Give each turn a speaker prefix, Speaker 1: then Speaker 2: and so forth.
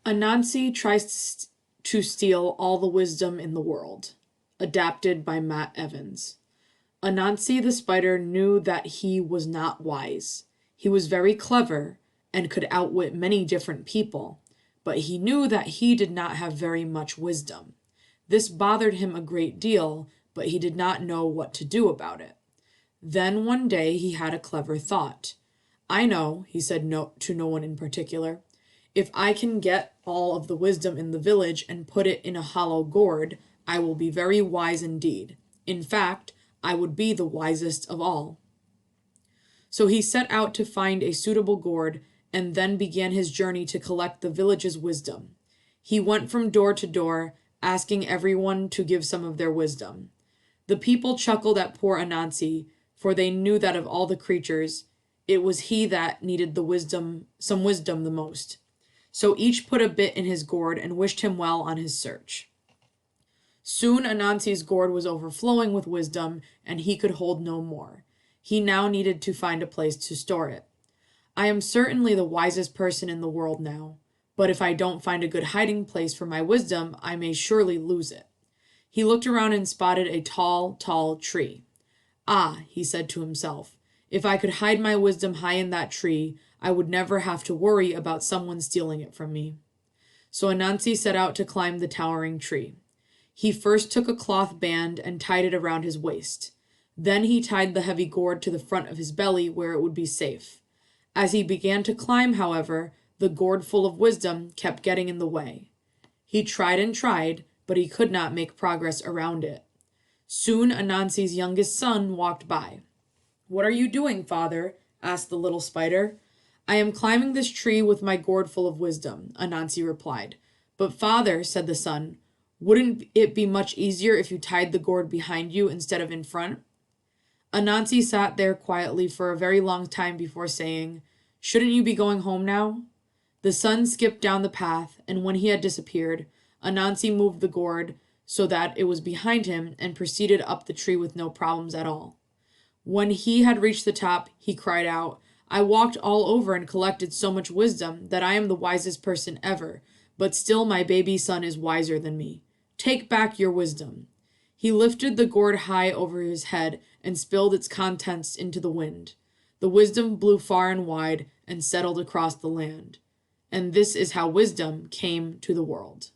Speaker 1: Anansi tries to steal all the wisdom in the world. Adapted by Matt Evans. Anansi the spider knew that he was not wise. He was very clever and could outwit many different people, but he knew that he did not have very much wisdom. This bothered him a great deal, but he did not know what to do about it. Then one day he had a clever thought. I know, he said to no one in particular. If I can get all of the wisdom in the village and put it in a hollow gourd, I will be very wise indeed. In fact, I would be the wisest of all. So he set out to find a suitable gourd and then began his journey to collect the village's wisdom. He went from door to door, asking everyone to give some of their wisdom. The people chuckled at poor Anansi, for they knew that of all the creatures, it was he that needed some wisdom the most. So each put a bit in his gourd and wished him well on his search. Soon Anansi's gourd was overflowing with wisdom, and he could hold no more. He now needed to find a place to store it. I am certainly the wisest person in the world now, but if I don't find a good hiding place for my wisdom, I may surely lose it. He looked around and spotted a tall, tall tree. Ah, he said to himself, if I could hide my wisdom high in that tree, I would never have to worry about someone stealing it from me. So Anansi set out to climb the towering tree. He first took a cloth band and tied it around his waist. Then he tied the heavy gourd to the front of his belly where it would be safe. As he began to climb, however, the gourd full of wisdom kept getting in the way. He tried and tried, but he could not make progress around it. Soon Anansi's youngest son walked by. What are you doing, father? Asked the little spider. I am climbing this tree with my gourd full of wisdom, Anansi replied. But father, said the son, wouldn't it be much easier if you tied the gourd behind you instead of in front? Anansi sat there quietly for a very long time before saying, Shouldn't you be going home now? The son skipped down the path, and when he had disappeared, Anansi moved the gourd so that it was behind him and proceeded up the tree with no problems at all. When he had reached the top, he cried out, I walked all over and collected so much wisdom that I am the wisest person ever, but still my baby son is wiser than me. Take back your wisdom. He lifted the gourd high over his head and spilled its contents into the wind. The wisdom blew far and wide and settled across the land. And this is how wisdom came to the world.